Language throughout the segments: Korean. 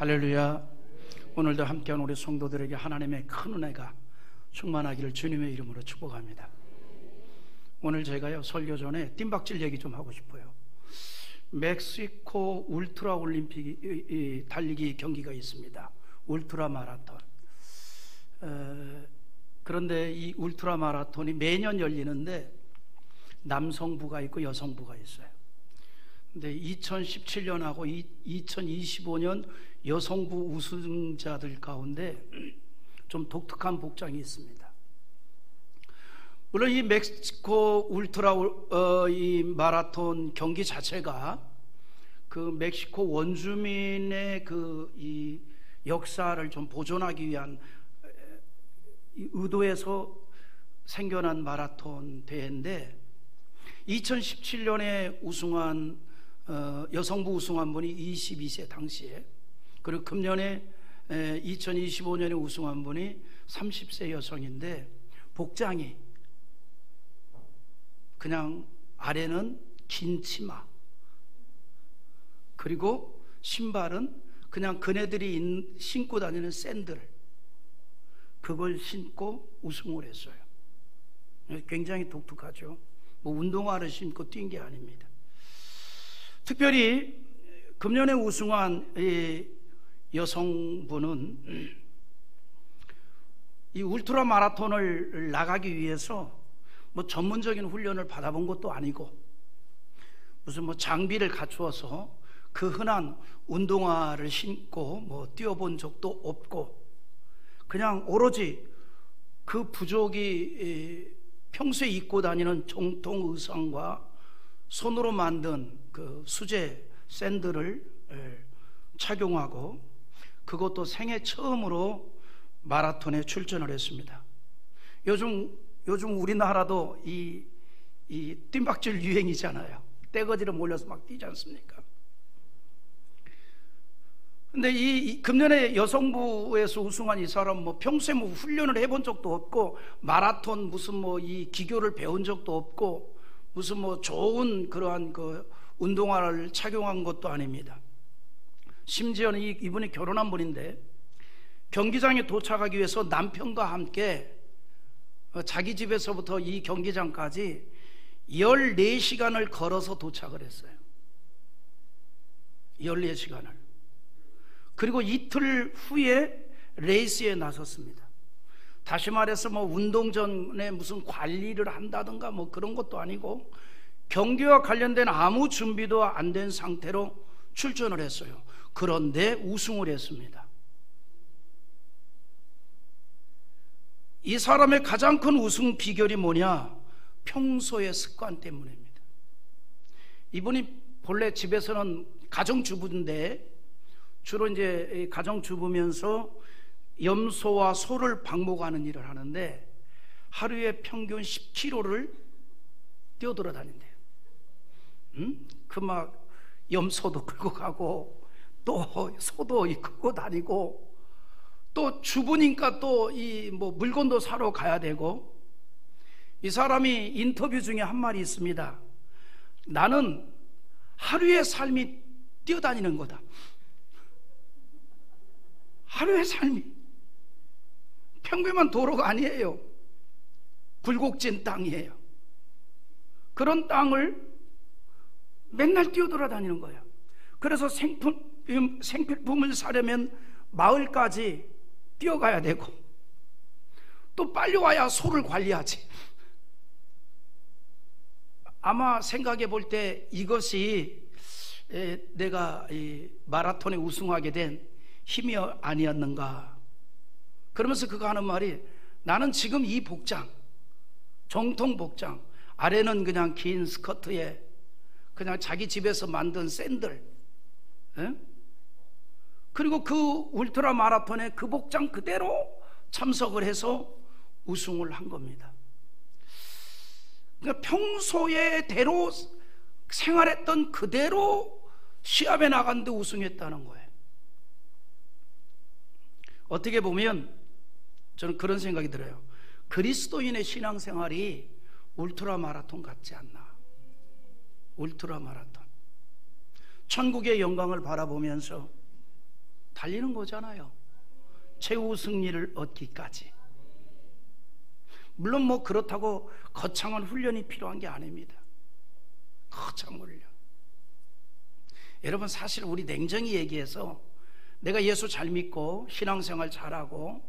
할렐루야. 오늘도 함께한 우리 성도들에게 하나님의 큰 은혜가 충만하기를 주님의 이름으로 축복합니다. 오늘 제가요 설교 전에 뜀박질 얘기 좀 하고 싶어요. 멕시코 울트라 올림픽 달리기 경기가 있습니다. 울트라 마라톤. 그런데 이 울트라 마라톤이 매년 열리는데 남성부가 있고 여성부가 있어요. 근데 2017년하고 2025년 여성부 우승자들 가운데 좀 독특한 복장이 있습니다. 물론 이 멕시코 울트라 이 마라톤 경기 자체가 그 멕시코 원주민의 이 역사를 좀 보존하기 위한 의도에서 생겨난 마라톤 대회인데 2017년에 우승한 여성부 우승한 분이 22세 당시에, 그리고 금년에 2025년에 우승한 분이 30세 여성인데 복장이 그냥 아래는 긴 치마, 그리고 신발은 그냥 그네들이 신고 다니는 샌들, 그걸 신고 우승을 했어요. 굉장히 독특하죠. 뭐 운동화를 신고 뛴 게 아닙니다. 특별히 금년에 우승한 이 여성분은 이 울트라 마라톤을 나가기 위해서 뭐 전문적인 훈련을 받아본 것도 아니고 무슨 뭐 장비를 갖추어서 그 흔한 운동화를 신고 뭐 뛰어본 적도 없고 그냥 오로지 그 부족이 평소에 입고 다니는 정통 의상과 손으로 만든 그 수제 샌들을 착용하고 그것도 생애 처음으로 마라톤에 출전을 했습니다. 요즘 우리나라도 이 뜀박질 유행이잖아요. 떼거지로 몰려서 막 뛰지 않습니까? 근데 이 금년에 여성부에서 우승한 이 사람 뭐 평소에 뭐 훈련을 해본 적도 없고 마라톤 무슨 뭐 이 기교를 배운 적도 없고 무슨 뭐 좋은 그러한 그 운동화를 착용한 것도 아닙니다. 심지어는 이분이 결혼한 분인데 경기장에 도착하기 위해서 남편과 함께 자기 집에서부터 이 경기장까지 14시간을 걸어서 도착을 했어요. 14시간을. 그리고 이틀 후에 레이스에 나섰습니다. 다시 말해서 뭐 운동 전에 무슨 관리를 한다든가 뭐 그런 것도 아니고 경기와 관련된 아무 준비도 안 된 상태로 출전을 했어요. 그런데 우승을 했습니다. 이 사람의 가장 큰 우승 비결이 뭐냐? 평소의 습관 때문입니다. 이분이 본래 집에서는 가정주부인데 주로 이제 가정주부면서 염소와 소를 방목하는 일을 하는데 하루에 평균 10km를 뛰어돌아다닌대요. 그 막 염소도 끌고 가고 또 소도 끌고 다니고 또 주부니까 또 이 뭐 물건도 사러 가야 되고. 이 사람이 인터뷰 중에 한 말이 있습니다. 나는 하루의 삶이 뛰어다니는 거다. 하루의 삶이 평범한 도로가 아니에요. 굴곡진 땅이에요. 그런 땅을 맨날 뛰어돌아다니는 거예요. 그래서 생필품을 사려면 마을까지 뛰어가야 되고 또 빨리 와야 소를 관리하지. 아마 생각해 볼 때 이것이 내가 이 마라톤에 우승하게 된 힘이 아니었는가. 그러면서 그가 하는 말이 나는 지금 이 복장, 정통 복장, 아래는 그냥 긴 스커트에 그냥 자기 집에서 만든 샌들, 그리고 그 울트라 마라톤에 그 복장 그대로 참석을 해서 우승을 한 겁니다. 그러니까 평소에대로 생활했던 그대로 시합에 나갔는데 우승했다는 거예요. 어떻게 보면 저는 그런 생각이 들어요. 그리스도인의 신앙생활이 울트라 마라톤 같지 않나. 울트라 마라톤. 천국의 영광을 바라보면서 달리는 거잖아요. 최후 승리를 얻기까지. 물론 뭐 그렇다고 거창한 훈련이 필요한 게 아닙니다. 거창한 훈련. 여러분, 사실 우리 냉정히 얘기해서 내가 예수 잘 믿고 신앙생활 잘하고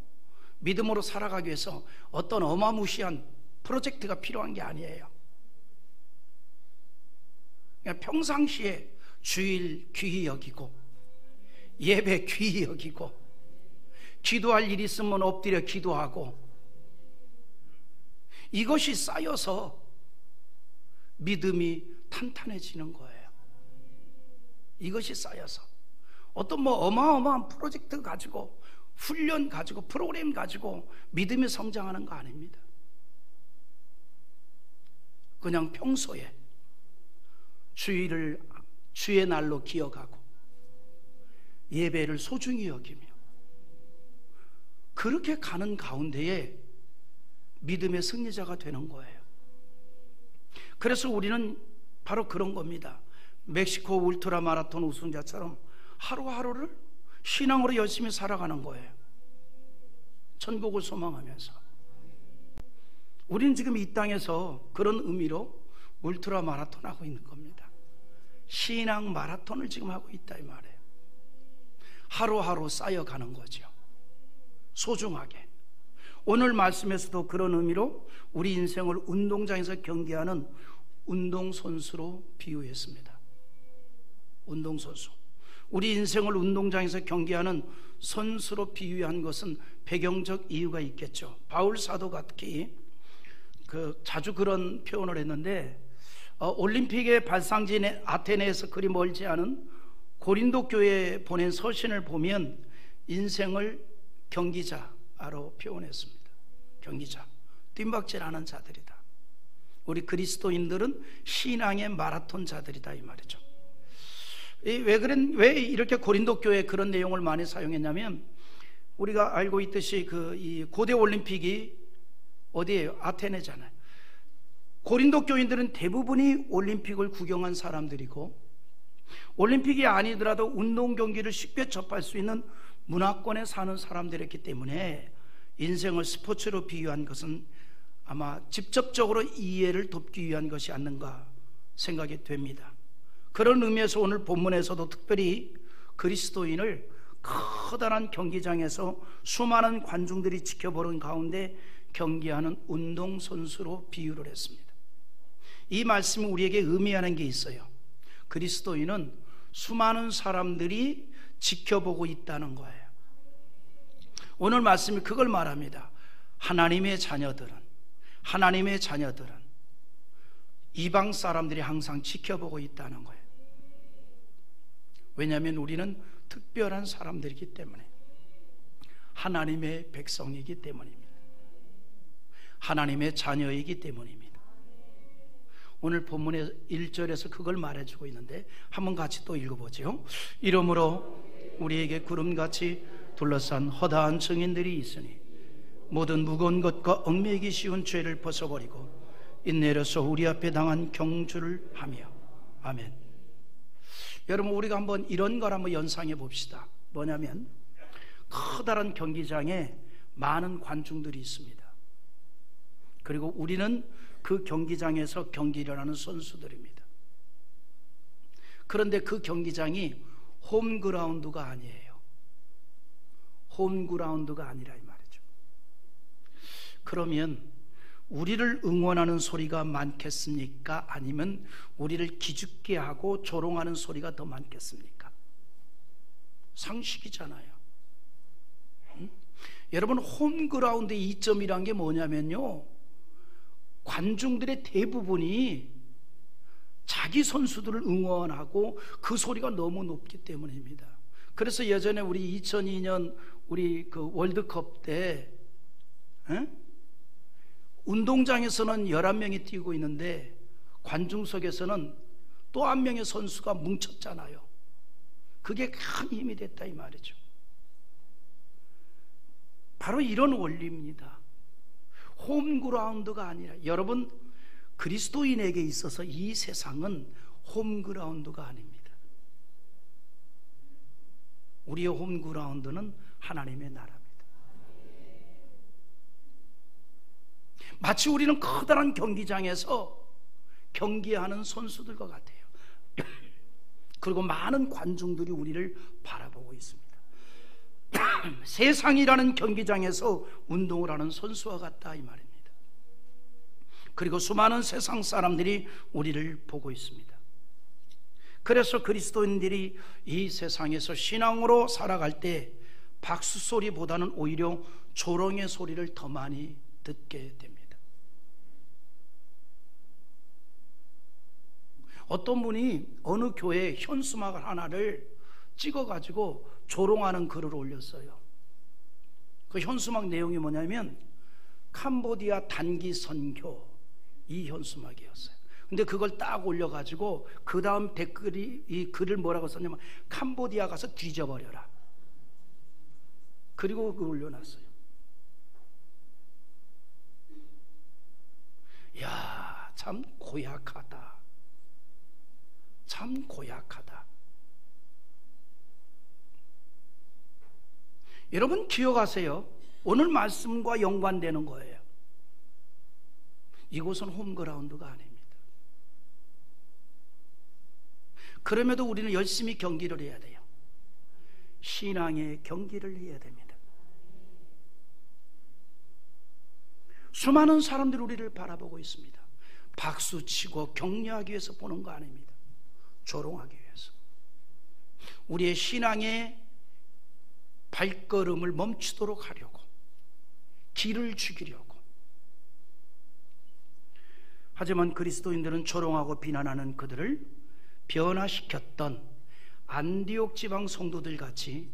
믿음으로 살아가기 위해서 어떤 어마무시한 프로젝트가 필요한 게 아니에요. 그냥 평상시에 주일 귀히 여기고 예배 귀히 여기고 기도할 일 있으면 엎드려 기도하고, 이것이 쌓여서 믿음이 탄탄해지는 거예요. 이것이 쌓여서 어떤 뭐 어마어마한 프로젝트 가지고 훈련 가지고 프로그램 가지고 믿음이 성장하는 거 아닙니다. 그냥 평소에 주일을 주의 날로 기억하고 예배를 소중히 여기며 그렇게 가는 가운데에 믿음의 승리자가 되는 거예요. 그래서 우리는 바로 그런 겁니다. 멕시코 울트라 마라톤 우승자처럼 하루하루를 신앙으로 열심히 살아가는 거예요. 천국을 소망하면서. 우리는 지금 이 땅에서 그런 의미로 울트라 마라톤 하고 있는 겁니다. 신앙 마라톤을 지금 하고 있다 이 말이에요. 하루하루 쌓여가는 거죠. 소중하게. 오늘 말씀에서도 그런 의미로 우리 인생을 운동장에서 경기하는 운동선수로 비유했습니다. 운동선수. 우리 인생을 운동장에서 경기하는 선수로 비유한 것은 배경적 이유가 있겠죠. 바울 사도가 특히 자주 그런 표현을 했는데, 올림픽의 발상지인 아테네에서 그리 멀지 않은 고린도 교회에 보낸 서신을 보면 인생을 경기자로 표현했습니다. 경기자, 뜀박질하는 자들이다. 우리 그리스도인들은 신앙의 마라톤자들이다 이 말이죠. 왜 이렇게 고린도 교회에 그런 내용을 많이 사용했냐면, 우리가 알고 있듯이 이 고대 올림픽이 어디예요? 아테네잖아요. 고린도 교인들은 대부분이 올림픽을 구경한 사람들이고, 올림픽이 아니더라도 운동 경기를 쉽게 접할 수 있는 문화권에 사는 사람들이었기 때문에 인생을 스포츠로 비유한 것은 아마 직접적으로 이해를 돕기 위한 것이 아닌가 생각이 됩니다. 그런 의미에서 오늘 본문에서도 특별히 그리스도인을 커다란 경기장에서 수많은 관중들이 지켜보는 가운데 경기하는 운동선수로 비유를 했습니다. 이 말씀이 우리에게 의미하는 게 있어요. 그리스도인은 수많은 사람들이 지켜보고 있다는 거예요. 오늘 말씀이 그걸 말합니다. 하나님의 자녀들은 이방 사람들이 항상 지켜보고 있다는 거예요. 왜냐하면 우리는 특별한 사람들이기 때문에, 하나님의 백성이기 때문입니다. 하나님의 자녀이기 때문입니다. 오늘 본문의 1절에서 그걸 말해주고 있는데 한번 같이 또 읽어보죠. 이러므로 우리에게 구름같이 둘러싼 허다한 증인들이 있으니 모든 무거운 것과 얽매이기 쉬운 죄를 벗어버리고 인내로서 우리 앞에 당한 경주를 하며. 아멘. 여러분, 우리가 한번 이런 걸 한번 연상해 봅시다. 뭐냐면 커다란 경기장에 많은 관중들이 있습니다. 그리고 우리는 그 경기장에서 경기를 하는 선수들입니다. 그런데 그 경기장이 홈그라운드가 아니에요. 홈그라운드가 아니라 이 말이죠. 그러면 우리를 응원하는 소리가 많겠습니까? 아니면 우리를 기죽게 하고 조롱하는 소리가 더 많겠습니까? 상식이잖아요. 여러분, 홈그라운드의 이점이란 게 뭐냐면요, 관중들의 대부분이 자기 선수들을 응원하고 그 소리가 너무 높기 때문입니다. 그래서 예전에 우리 2002년 우리 그 월드컵 때 운동장에서는 11명이 뛰고 있는데 관중석에서는 또 한 명의 선수가 뭉쳤잖아요. 그게 큰 힘이 됐다 이 말이죠. 바로 이런 원리입니다. 홈그라운드가 아니라, 여러분, 그리스도인에게 있어서 이 세상은 홈그라운드가 아닙니다. 우리의 홈그라운드는 하나님의 나라입니다. 마치 우리는 커다란 경기장에서 경기하는 선수들과 같아요. 그리고 많은 관중들이 우리를 바라보고 있습니다. 세상이라는 경기장에서 운동을 하는 선수와 같다 이 말입니다. 그리고 수많은 세상 사람들이 우리를 보고 있습니다. 그래서 그리스도인들이 이 세상에서 신앙으로 살아갈 때 박수 소리보다는 오히려 조롱의 소리를 더 많이 듣게 됩니다. 어떤 분이 어느 교회에 현수막 하나를 찍어가지고 조롱하는 글을 올렸어요. 그 현수막 내용이 뭐냐면 캄보디아 단기 선교, 이 현수막이었어요. 근데 그걸 딱 올려가지고 그 다음 댓글이 이 글을 뭐라고 썼냐면 캄보디아 가서 뒤져버려라. 그리고 그걸 올려놨어요. 야, 참 고약하다. 참 고약하다. 여러분 기억하세요. 오늘 말씀과 연관되는 거예요. 이곳은 홈그라운드가 아닙니다. 그럼에도 우리는 열심히 경기를 해야 돼요. 신앙의 경기를 해야 됩니다. 수많은 사람들이 우리를 바라보고 있습니다. 박수치고 격려하기 위해서 보는 거 아닙니다. 조롱하기 위해서. 우리의 신앙의 발걸음을 멈추도록 하려고, 길을 죽이려고. 하지만 그리스도인들은 조롱하고 비난하는 그들을 변화시켰던 안디옥 지방 성도들 같이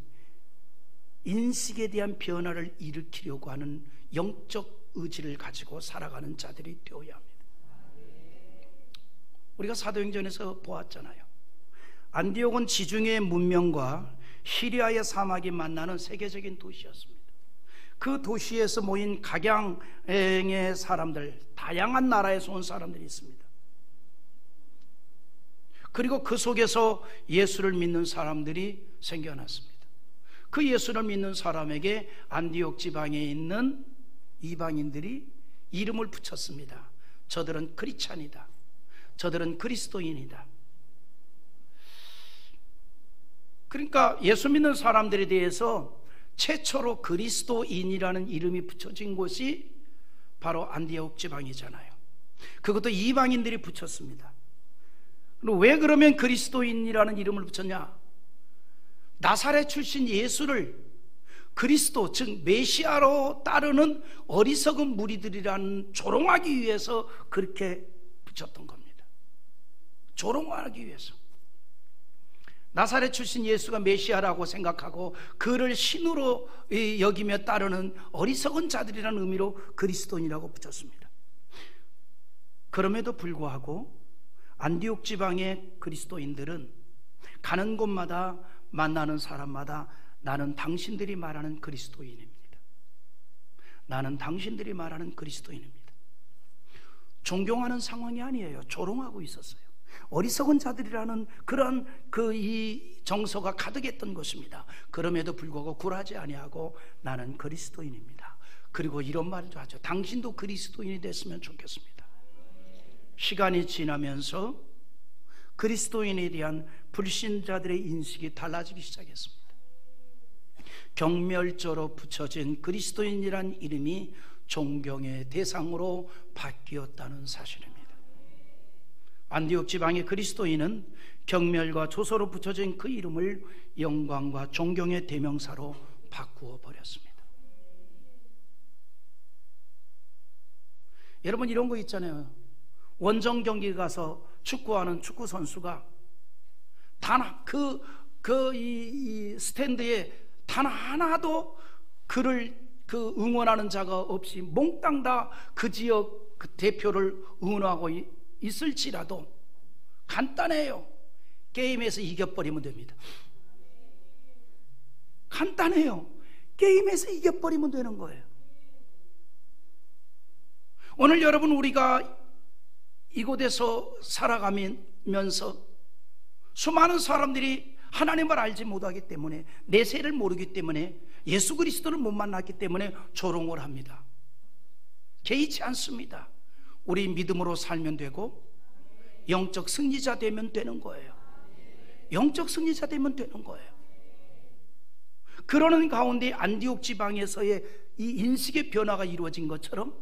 인식에 대한 변화를 일으키려고 하는 영적 의지를 가지고 살아가는 자들이 되어야 합니다. 우리가 사도행전에서 보았잖아요. 안디옥은 지중해 문명과 시리아의 사막이 만나는 세계적인 도시였습니다. 그 도시에서 모인 각양의 사람들, 다양한 나라에서 온 사람들이 있습니다. 그리고 그 속에서 예수를 믿는 사람들이 생겨났습니다. 그 예수를 믿는 사람에게 안디옥 지방에 있는 이방인들이 이름을 붙였습니다. 저들은 크리스찬이다. 저들은 그리스도인이다. 그러니까 예수 믿는 사람들에 대해서 최초로 그리스도인이라는 이름이 붙여진 곳이 바로 안디옥 지방이잖아요. 그것도 이방인들이 붙였습니다. 왜 그러면 그리스도인이라는 이름을 붙였냐? 나사렛 출신 예수를 그리스도, 즉 메시아로 따르는 어리석은 무리들이라는 조롱하기 위해서 그렇게 붙였던 겁니다. 조롱하기 위해서. 나사렛 출신 예수가 메시아라고 생각하고 그를 신으로 여기며 따르는 어리석은 자들이라는 의미로 그리스도인이라고 붙였습니다. 그럼에도 불구하고 안디옥 지방의 그리스도인들은 가는 곳마다 만나는 사람마다 나는 당신들이 말하는 그리스도인입니다. 나는 당신들이 말하는 그리스도인입니다. 존경하는 상황이 아니에요. 조롱하고 있었어요. 어리석은 자들이라는 그런 이 정서가 가득했던 것입니다. 그럼에도 불구하고 굴하지 아니하고 나는 그리스도인입니다. 그리고 이런 말도 하죠. 당신도 그리스도인이 됐으면 좋겠습니다. 시간이 지나면서 그리스도인에 대한 불신자들의 인식이 달라지기 시작했습니다. 경멸조로 붙여진 그리스도인이란 이름이 존경의 대상으로 바뀌었다는 사실입니다. 안디옥 지방의 그리스도인은 경멸과 조소로 붙여진 그 이름을 영광과 존경의 대명사로 바꾸어 버렸습니다. 여러분 이런 거 있잖아요. 원정 경기 가서 축구하는 축구 선수가 단 이 스탠드에 단 하나도 그를 응원하는 자가 없이 몽땅 다 그 지역 그 대표를 응원하고 있을지라도 간단해요. 게임에서 이겨버리면 됩니다. 간단해요. 게임에서 이겨버리면 되는 거예요. 오늘 여러분 우리가 이곳에서 살아가면서 수많은 사람들이 하나님을 알지 못하기 때문에, 내세를 모르기 때문에, 예수 그리스도를 못 만났기 때문에 조롱을 합니다. 개의치 않습니다. 우리 믿음으로 살면 되고 영적 승리자 되면 되는 거예요. 영적 승리자 되면 되는 거예요. 그러는 가운데 안디옥 지방에서의 이 인식의 변화가 이루어진 것처럼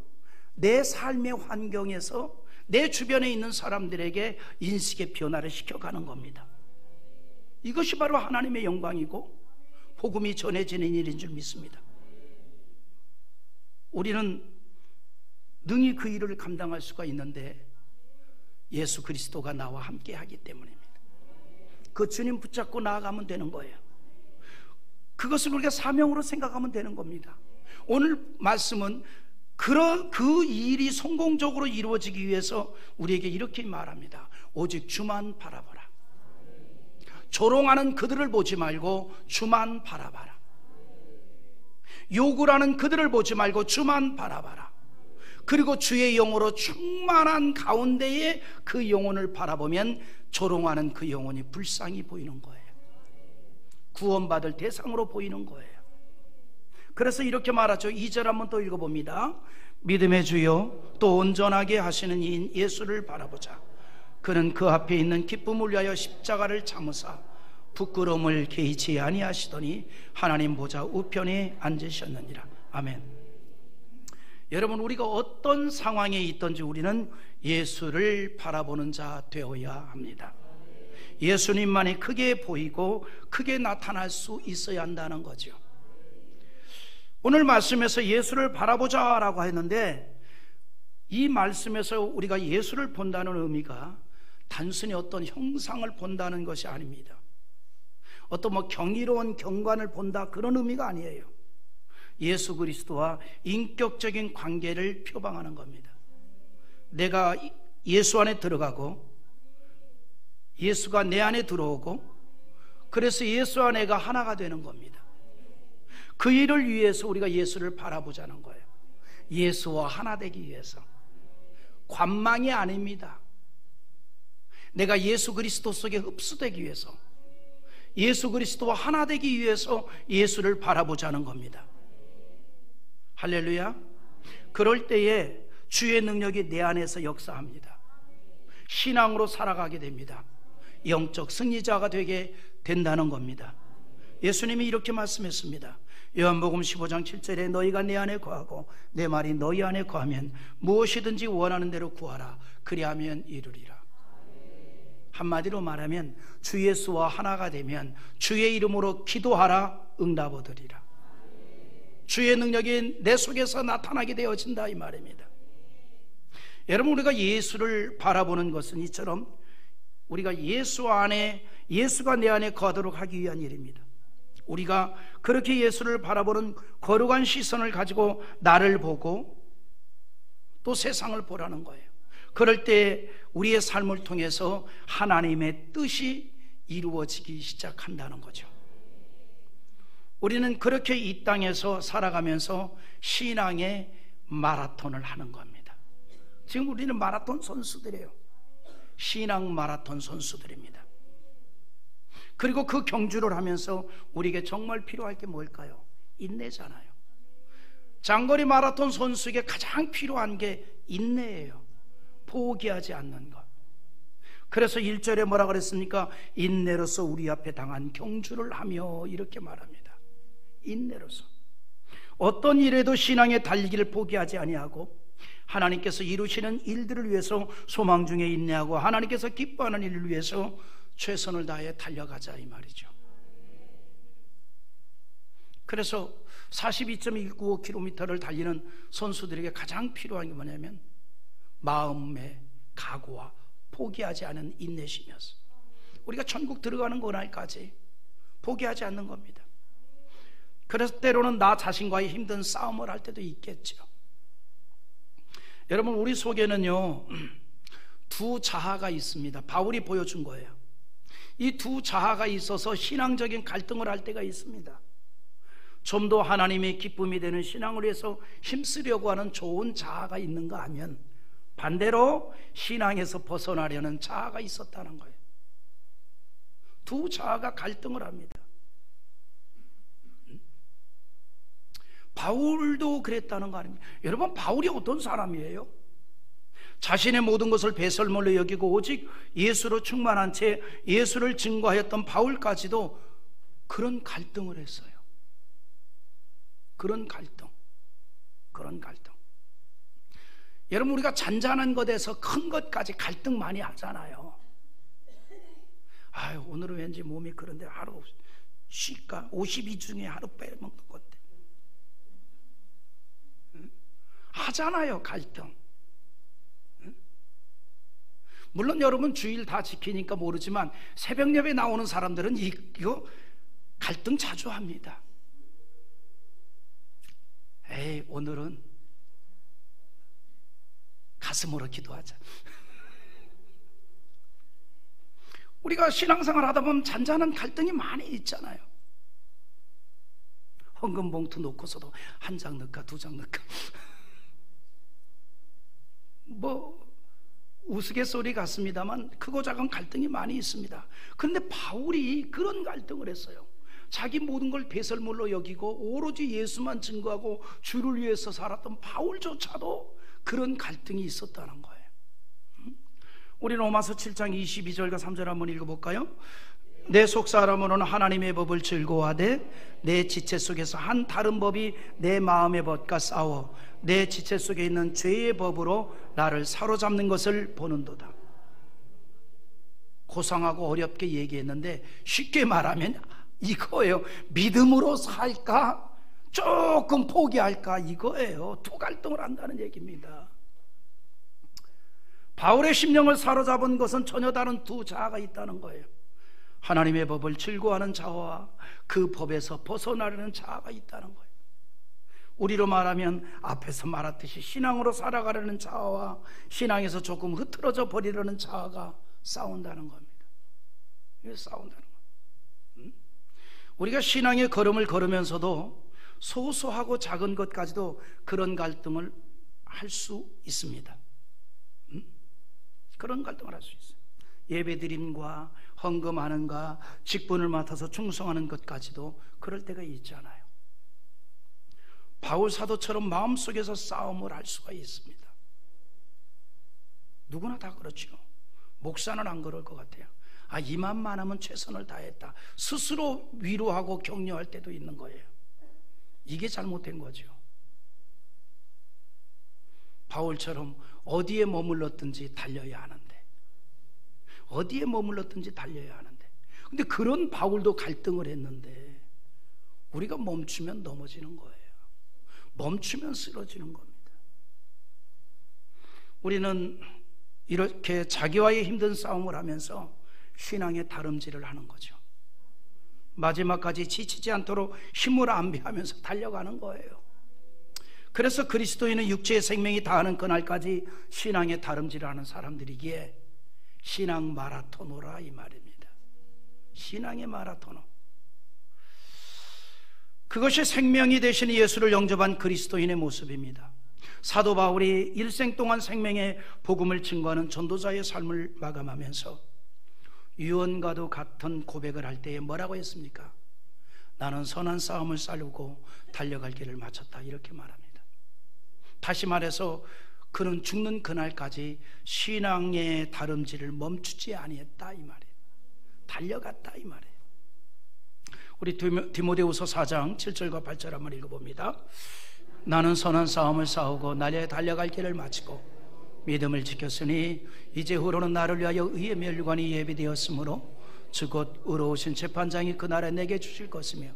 내 삶의 환경에서 내 주변에 있는 사람들에게 인식의 변화를 시켜가는 겁니다. 이것이 바로 하나님의 영광이고 복음이 전해지는 일인 줄 믿습니다. 우리는 능히 그 일을 감당할 수가 있는데 예수 그리스도가 나와 함께 하기 때문입니다. 그 주님 붙잡고 나아가면 되는 거예요. 그것을 우리가 사명으로 생각하면 되는 겁니다. 오늘 말씀은 그 일이 성공적으로 이루어지기 위해서 우리에게 이렇게 말합니다. 오직 주만 바라보라. 조롱하는 그들을 보지 말고 주만 바라봐라. 욕을 하는 그들을 보지 말고 주만 바라봐라. 그리고 주의 영으로 충만한 가운데에 그 영혼을 바라보면 조롱하는 그 영혼이 불쌍히 보이는 거예요. 구원받을 대상으로 보이는 거예요. 그래서 이렇게 말하죠. 2절 한번 또 읽어봅니다. 믿음의 주여 또 온전하게 하시는 이인 예수를 바라보자. 그는 그 앞에 있는 기쁨을 위하여 십자가를 참으사 부끄러움을 개의치 아니하시더니 하나님 보좌 우편에 앉으셨느니라. 아멘. 여러분, 우리가 어떤 상황에 있든지 우리는 예수를 바라보는 자 되어야 합니다. 예수님만이 크게 보이고 크게 나타날 수 있어야 한다는 거죠. 오늘 말씀에서 예수를 바라보자라고 했는데, 이 말씀에서 우리가 예수를 본다는 의미가 단순히 어떤 형상을 본다는 것이 아닙니다. 어떤 경이로운 경관을 본다, 그런 의미가 아니에요. 예수 그리스도와 인격적인 관계를 표방하는 겁니다. 내가 예수 안에 들어가고 예수가 내 안에 들어오고, 그래서 예수 안에가 하나가 되는 겁니다. 그 일을 위해서 우리가 예수를 바라보자는 거예요. 예수와 하나 되기 위해서. 관망이 아닙니다. 내가 예수 그리스도 속에 흡수되기 위해서, 예수 그리스도와 하나 되기 위해서 예수를 바라보자는 겁니다. 할렐루야. 그럴 때에 주의 능력이 내 안에서 역사합니다. 신앙으로 살아가게 됩니다. 영적 승리자가 되게 된다는 겁니다. 예수님이 이렇게 말씀했습니다. 요한복음 15장 7절에 너희가 내 안에 거하고 내 말이 너희 안에 거하면 무엇이든지 원하는 대로 구하라. 그리하면 이루리라. 한마디로 말하면 주 예수와 하나가 되면 주의 이름으로 기도하라. 응답 얻으리라. 주의 능력이 내 속에서 나타나게 되어진다, 이 말입니다. 여러분, 우리가 예수를 바라보는 것은 이처럼 우리가 예수 안에, 예수가 내 안에 거하도록 하기 위한 일입니다. 우리가 그렇게 예수를 바라보는 거룩한 시선을 가지고 나를 보고 또 세상을 보라는 거예요. 그럴 때 우리의 삶을 통해서 하나님의 뜻이 이루어지기 시작한다는 거죠. 우리는 그렇게 이 땅에서 살아가면서 신앙의 마라톤을 하는 겁니다. 지금 우리는 마라톤 선수들이에요. 신앙 마라톤 선수들입니다. 그리고 그 경주를 하면서 우리에게 정말 필요할 게 뭘까요? 인내잖아요. 장거리 마라톤 선수에게 가장 필요한 게 인내예요. 포기하지 않는 것. 그래서 1절에 뭐라 그랬습니까? 인내로서 우리 앞에 당한 경주를 하며, 이렇게 말합니다. 인내로서 어떤 일에도 신앙의 달리기를 포기하지 아니하고 하나님께서 이루시는 일들을 위해서 소망 중에 인내하고 하나님께서 기뻐하는 일을 위해서 최선을 다해 달려가자, 이 말이죠. 그래서 42.195km를 달리는 선수들에게 가장 필요한 게 뭐냐면 마음의 각오와 포기하지 않은 인내심이었어. 우리가 천국 들어가는 그날까지 포기하지 않는 겁니다. 그래서 때로는 나 자신과의 힘든 싸움을 할 때도 있겠죠. 여러분, 우리 속에는요 두 자아가 있습니다. 바울이 보여준 거예요. 이 두 자아가 있어서 신앙적인 갈등을 할 때가 있습니다. 좀 더 하나님의 기쁨이 되는 신앙을 위해서 힘쓰려고 하는 좋은 자아가 있는가 하면 반대로 신앙에서 벗어나려는 자아가 있었다는 거예요. 두 자아가 갈등을 합니다. 바울도 그랬다는 거 아닙니까? 여러분, 바울이 어떤 사람이에요? 자신의 모든 것을 배설물로 여기고 오직 예수로 충만한 채 예수를 증거하였던 바울까지도 그런 갈등을 했어요. 그런 갈등. 여러분, 우리가 잔잔한 것에서 큰 것까지 갈등 많이 하잖아요. 아유, 오늘은 왠지 몸이 그런데 하루 쉴까? 52 중에 하루 빼먹는 건데. 하잖아요, 갈등. 물론 여러분 주일 다 지키니까 모르지만 새벽 예배 나오는 사람들은 이거 갈등 자주 합니다. 에이, 오늘은 가슴으로 기도하자. 우리가 신앙생활 하다 보면 잔잔한 갈등이 많이 있잖아요. 헌금 봉투 놓고서도 한 장 넣을까 두 장 넣을까 뭐 우스갯소리 같습니다만 크고 작은 갈등이 많이 있습니다. 그런데 바울이 그런 갈등을 했어요. 자기 모든 걸 배설물로 여기고 오로지 예수만 증거하고 주를 위해서 살았던 바울조차도 그런 갈등이 있었다는 거예요. 우리 로마서 7장 22절과 3절 한번 읽어볼까요? 내 속사람으로는 하나님의 법을 즐거워하되 내 지체 속에서 한 다른 법이 내 마음의 법과 싸워 내 지체 속에 있는 죄의 법으로 나를 사로잡는 것을 보는도다. 고상하고 어렵게 얘기했는데 쉽게 말하면 이거예요. 믿음으로 살까? 조금 포기할까? 이거예요. 두 갈등을 한다는 얘기입니다. 바울의 심령을 사로잡은 것은 전혀 다른 두 자아가 있다는 거예요. 하나님의 법을 즐거워하는 자아와 그 법에서 벗어나려는 자아가 있다는 거예요. 우리로 말하면 앞에서 말했듯이 신앙으로 살아가려는 자아와 신앙에서 조금 흐트러져 버리려는 자아가 싸운다는 겁니다. 이게 싸운다는 거예요. 우리가 신앙의 걸음을 걸으면서도 소소하고 작은 것까지도 그런 갈등을 할 수 있습니다. 그런 갈등을 할 수 있어요. 예배드림과 헌금하는가 직분을 맡아서 충성하는 것까지도 그럴 때가 있잖아요. 바울 사도처럼 마음속에서 싸움을 할 수가 있습니다. 누구나 다 그렇죠. 목사는 안 그럴 것 같아요. 이만만 하면 최선을 다했다. 스스로 위로하고 격려할 때도 있는 거예요. 이게 잘못된 거죠. 바울처럼 어디에 머물렀든지 달려야 하는데, 근데 그런 바울도 갈등을 했는데 우리가 멈추면 넘어지는 거예요. 멈추면 쓰러지는 겁니다. 우리는 이렇게 자기와의 힘든 싸움을 하면서 신앙의 다름질을 하는 거죠. 마지막까지 지치지 않도록 힘을 안배하면서 달려가는 거예요. 그래서 그리스도인은 육체의 생명이 다하는 그날까지 신앙의 다름질을 하는 사람들이기에 신앙 마라토노라 이 말입니다. 신앙의 마라토노. 그것이 생명이 되신 예수를 영접한 그리스도인의 모습입니다. 사도 바울이 일생 동안 생명의 복음을 증거하는 전도자의 삶을 마감하면서 유언과도 같은 고백을 할 때에 뭐라고 했습니까? 나는 선한 싸움을 싸우고 달려갈 길을 마쳤다, 이렇게 말합니다. 다시 말해서 그는 죽는 그날까지 신앙의 다름질을 멈추지 아니했다 이 말이에요. 달려갔다 이 말이에요. 우리 디모데후서 4장 7절과 8절 한번 읽어봅니다. 나는 선한 싸움을 싸우고 날에 달려갈 길을 마치고 믿음을 지켰으니 이제 후로는 나를 위하여 의의 멸관이 예비되었으므로 즉 곧 의로우신 재판장이 그날에 내게 주실 것이며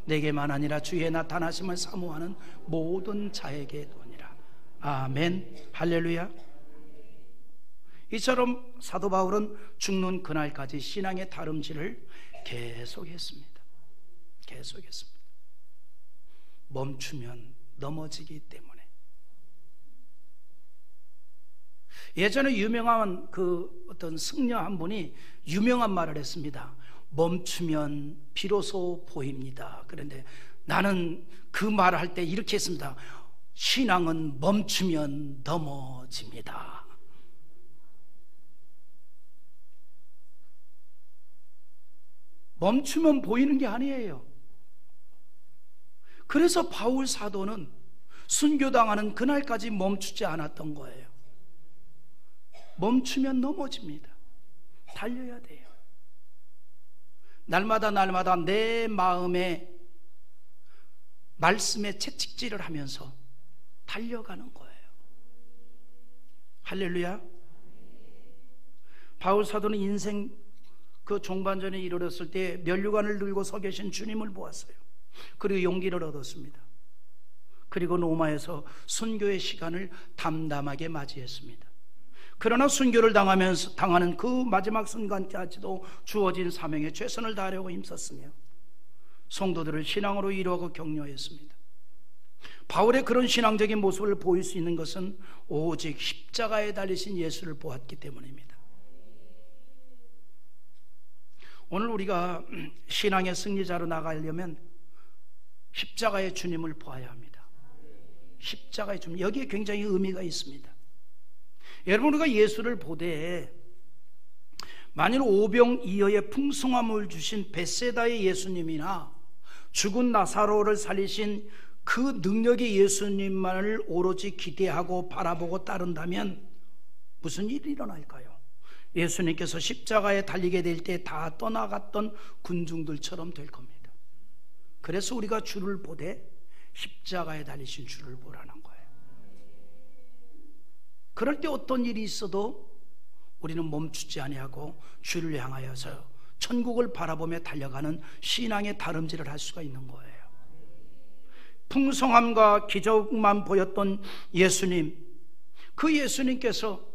내게만 아니라 주의 나타나심을 사모하는 모든 자에게 도니라. 아멘. 할렐루야. 이처럼 사도 바울은 죽는 그날까지 신앙의 다름질을 계속했습니다. 멈추면 넘어지기 때문에. 예전에 유명한 그 어떤 승려 한 분이 유명한 말을 했습니다. 멈추면 비로소 보입니다. 그런데 나는 그 말을 할 때 이렇게 했습니다. 신앙은 멈추면 넘어집니다. 멈추면 보이는 게 아니에요. 그래서 바울 사도는 순교당하는 그날까지 멈추지 않았던 거예요. 멈추면 넘어집니다. 달려야 돼요. 날마다 내 마음에 말씀에 채찍질을 하면서 달려가는 거예요. 할렐루야. 바울 사도는 인생 그 종반전에 이르렀을 때 면류관을 들고 서 계신 주님을 보았어요. 그리고 용기를 얻었습니다. 그리고 로마에서 순교의 시간을 담담하게 맞이했습니다. 그러나 순교를 당하는 그 마지막 순간까지도 주어진 사명에 최선을 다하려고 힘썼으며 성도들을 신앙으로 이루고 격려했습니다. 바울의 그런 신앙적인 모습을 보일 수 있는 것은 오직 십자가에 달리신 예수를 보았기 때문입니다. 오늘 우리가 신앙의 승리자로 나가려면 십자가의 주님을 보아야 합니다. 십자가의 주님, 여기에 굉장히 의미가 있습니다. 여러분, 우리가 예수를 보되 만일 오병이어의 풍성함을 주신 벳세다의 예수님이나 죽은 나사로를 살리신 그 능력의 예수님만을 오로지 기대하고 바라보고 따른다면 무슨 일이 일어날까요? 예수님께서 십자가에 달리게 될 때 다 떠나갔던 군중들처럼 될 겁니다. 그래서 우리가 주를 보되 십자가에 달리신 주를 보라는 거예요. 그럴 때 어떤 일이 있어도 우리는 멈추지 아니하고 주를 향하여서 천국을 바라보며 달려가는 신앙의 다름질을 할 수가 있는 거예요. 풍성함과 기적만 보였던 예수님, 그 예수님께서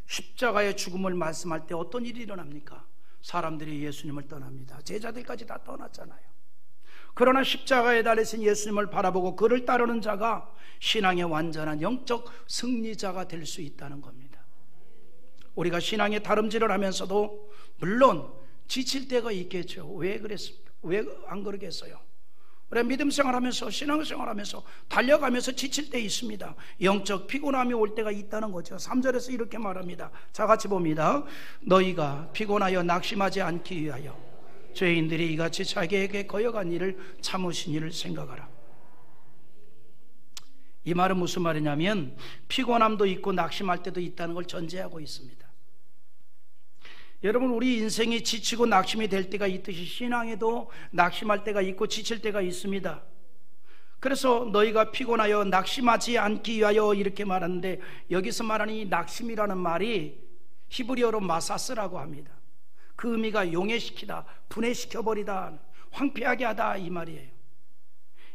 십자가의 죽음을 말씀할 때 어떤 일이 일어납니까? 사람들이 예수님을 떠납니다. 제자들까지 다 떠났잖아요. 그러나 십자가에 달리신 예수님을 바라보고 그를 따르는 자가 신앙의 완전한 영적 승리자가 될 수 있다는 겁니다. 우리가 신앙의 다름질을 하면서도 물론 지칠 때가 있겠죠. 왜 그랬습니까? 왜 안 그러겠어요? 우리 믿음 생활하면서 신앙 생활하면서 달려가면서 지칠 때 있습니다. 영적 피곤함이 올 때가 있다는 거죠. 3절에서 이렇게 말합니다. 자, 같이 봅니다. 너희가 피곤하여 낙심하지 않기 위하여 죄인들이 이같이 자기에게 거여간 일을 참으신 일을 생각하라. 이 말은 무슨 말이냐면 피곤함도 있고 낙심할 때도 있다는 걸 전제하고 있습니다. 여러분, 우리 인생이 지치고 낙심이 될 때가 있듯이 신앙에도 낙심할 때가 있고 지칠 때가 있습니다. 그래서 너희가 피곤하여 낙심하지 않기 위하여 이렇게 말하는데, 여기서 말하는 이 낙심이라는 말이 히브리어로 마사스라고 합니다. 그 의미가 용해시키다, 분해시켜버리다, 황폐하게 하다, 이 말이에요.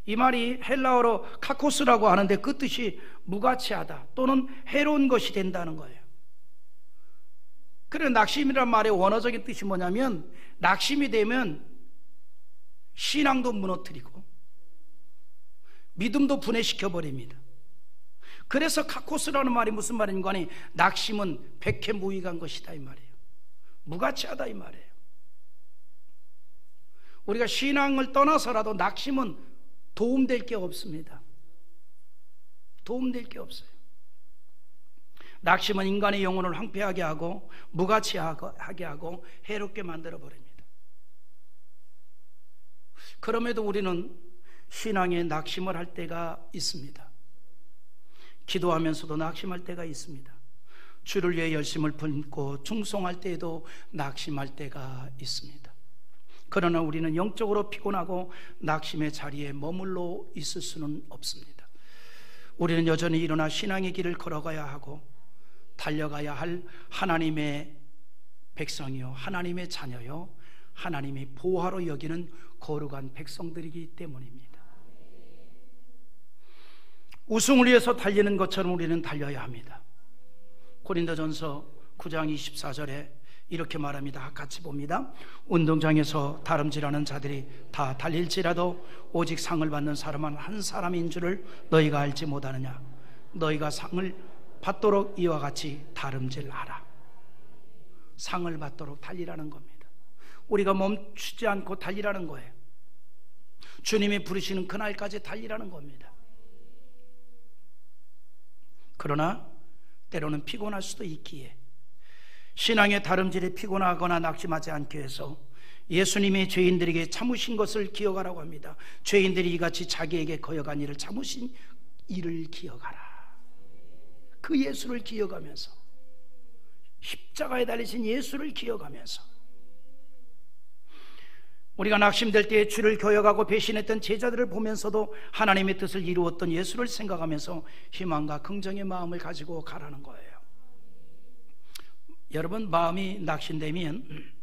이 말이 헬라어로 카코스라고 하는데 그 뜻이 무가치하다 또는 해로운 것이 된다는 거예요. 그래, 낙심이라는 말의 원어적인 뜻이 뭐냐면 낙심이 되면 신앙도 무너뜨리고 믿음도 분해시켜버립니다. 그래서 카코스라는 말이 무슨 말인가 하니 낙심은 백해무익한 것이다 이 말이에요. 무가치하다 이 말이에요. 우리가 신앙을 떠나서라도 낙심은 도움될 게 없습니다. 도움될 게 없어요. 낙심은 인간의 영혼을 황폐하게 하고 무가치하게 하고 해롭게 만들어 버립니다. 그럼에도 우리는 신앙에 낙심을 할 때가 있습니다. 기도하면서도 낙심할 때가 있습니다. 주를 위해 열심을 품고 충성할 때에도 낙심할 때가 있습니다. 그러나 우리는 영적으로 피곤하고 낙심의 자리에 머물러 있을 수는 없습니다. 우리는 여전히 일어나 신앙의 길을 걸어가야 하고 달려가야 할 하나님의 백성이요, 하나님의 자녀요, 하나님이 보호하러 여기는 거룩한 백성들이기 때문입니다. 우승을 위해서 달리는 것처럼 우리는 달려야 합니다. 고린도전서 9장 24절에 이렇게 말합니다. 같이 봅니다. 운동장에서 다름질하는 자들이 다 달릴지라도 오직 상을 받는 사람은 한 사람인 줄을 너희가 알지 못하느냐. 너희가 상을 받도록 이와 같이 다름질하라. 상을 받도록 달리라는 겁니다. 우리가 멈추지 않고 달리라는 거예요. 주님이 부르시는 그날까지 달리라는 겁니다. 그러나 때로는 피곤할 수도 있기에 신앙의 다름질에 피곤하거나 낙심하지 않기 위해서 예수님이 죄인들에게 참으신 것을 기억하라고 합니다. 죄인들이 이같이 자기에게 거역한 일을 참으신 일을 기억하라. 그 예수를 기억하면서, 십자가에 달리신 예수를 기억하면서, 우리가 낙심될 때에 주를 거역하고 배신했던 제자들을 보면서도 하나님의 뜻을 이루었던 예수를 생각하면서 희망과 긍정의 마음을 가지고 가라는 거예요. 여러분, 마음이 낙심되면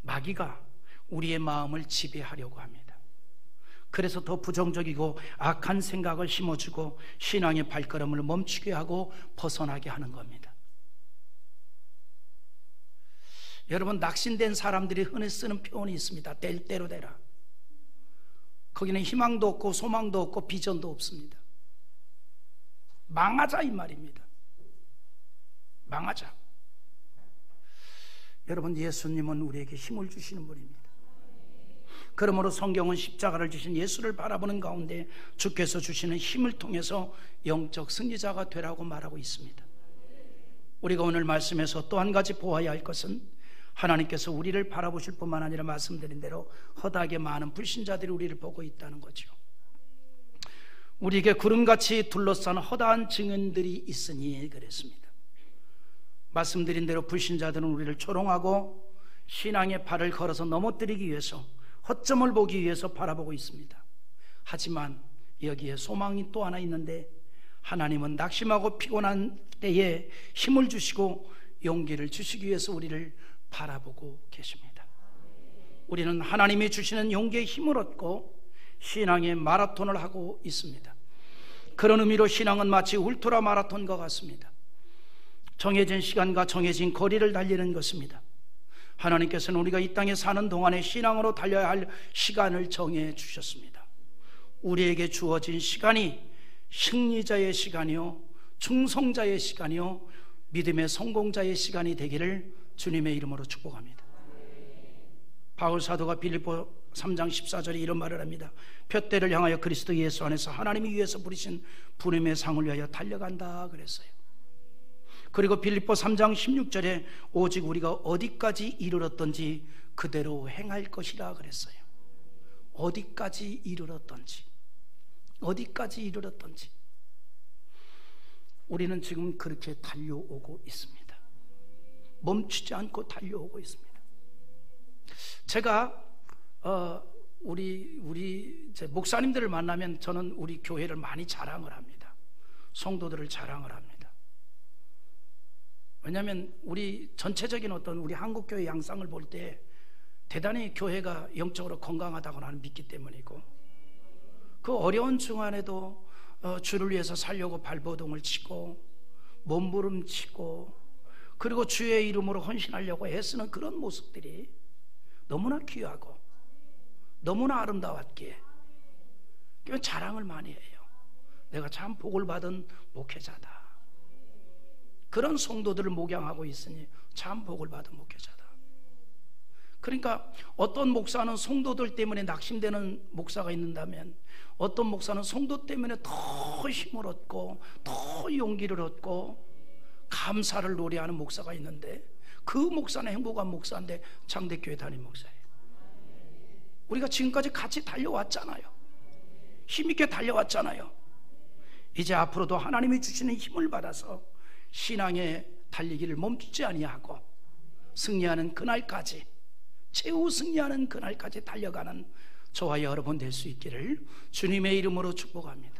마귀가 우리의 마음을 지배하려고 합니다. 그래서 더 부정적이고 악한 생각을 심어주고 신앙의 발걸음을 멈추게 하고 벗어나게 하는 겁니다. 여러분, 낙심된 사람들이 흔히 쓰는 표현이 있습니다. 될 대로 되라. 거기는 희망도 없고 소망도 없고 비전도 없습니다. 망하자 이 말입니다. 망하자. 여러분, 예수님은 우리에게 힘을 주시는 분입니다. 그러므로 성경은 십자가를 주신 예수를 바라보는 가운데 주께서 주시는 힘을 통해서 영적 승리자가 되라고 말하고 있습니다. 우리가 오늘 말씀에서 또 한 가지 보아야 할 것은 하나님께서 우리를 바라보실 뿐만 아니라 말씀드린 대로 허다하게 많은 불신자들이 우리를 보고 있다는 거죠. 우리에게 구름같이 둘러싼 허다한 증인들이 있으니 그랬습니다. 말씀드린 대로 불신자들은 우리를 조롱하고 신앙의 발을 걸어서 넘어뜨리기 위해서, 허점을 보기 위해서 바라보고 있습니다. 하지만 여기에 소망이 또 하나 있는데, 하나님은 낙심하고 피곤한 때에 힘을 주시고 용기를 주시기 위해서 우리를 바라보고 계십니다. 우리는 하나님이 주시는 용기에 힘을 얻고 신앙의 마라톤을 하고 있습니다. 그런 의미로 신앙은 마치 울트라 마라톤과 같습니다. 정해진 시간과 정해진 거리를 달리는 것입니다. 하나님께서는 우리가 이 땅에 사는 동안에 신앙으로 달려야 할 시간을 정해 주셨습니다. 우리에게 주어진 시간이 승리자의 시간이요, 충성자의 시간이요, 믿음의 성공자의 시간이 되기를 주님의 이름으로 축복합니다. 바울 사도가 빌립보 3장 14절에 이런 말을 합니다. 푯대를 향하여 그리스도 예수 안에서 하나님이 위해서 부르신 부름의 상을 위하여 달려간다 그랬어요. 그리고 빌립보 3장 16절에 오직 우리가 어디까지 이르렀던지 그대로 행할 것이라 그랬어요. 어디까지 이르렀던지, 어디까지 이르렀던지. 우리는 지금 그렇게 달려오고 있습니다. 멈추지 않고 달려오고 있습니다. 제가 우리 목사님들을 만나면 저는 우리 교회를 많이 자랑을 합니다. 성도들을 자랑을 합니다. 왜냐하면 우리 전체적인 어떤 우리 한국교회 양상을 볼 때 대단히 교회가 영적으로 건강하다고 나는 믿기 때문이고, 그 어려운 중간에도 주를 위해서 살려고 발버둥을 치고 몸부림치고, 그리고 주의 이름으로 헌신하려고 애쓰는 그런 모습들이 너무나 귀하고 너무나 아름다웠기에 자랑을 많이 해요. 내가 참 복을 받은 목회자다. 그런 성도들을 목양하고 있으니 참 복을 받은 목회자다. 그러니까 어떤 목사는 성도들 때문에 낙심되는 목사가 있는다면, 어떤 목사는 성도 때문에 더 힘을 얻고 더 용기를 얻고 감사를 노래하는 목사가 있는데, 그 목사는 행복한 목사인데 장대교회 담임 목사예요. 우리가 지금까지 같이 달려왔잖아요. 힘있게 달려왔잖아요. 이제 앞으로도 하나님이 주시는 힘을 받아서 신앙의 달리기를 멈추지 아니하고 승리하는 그날까지, 최후 승리하는 그날까지 달려가는 저와 여러분 될 수 있기를 주님의 이름으로 축복합니다.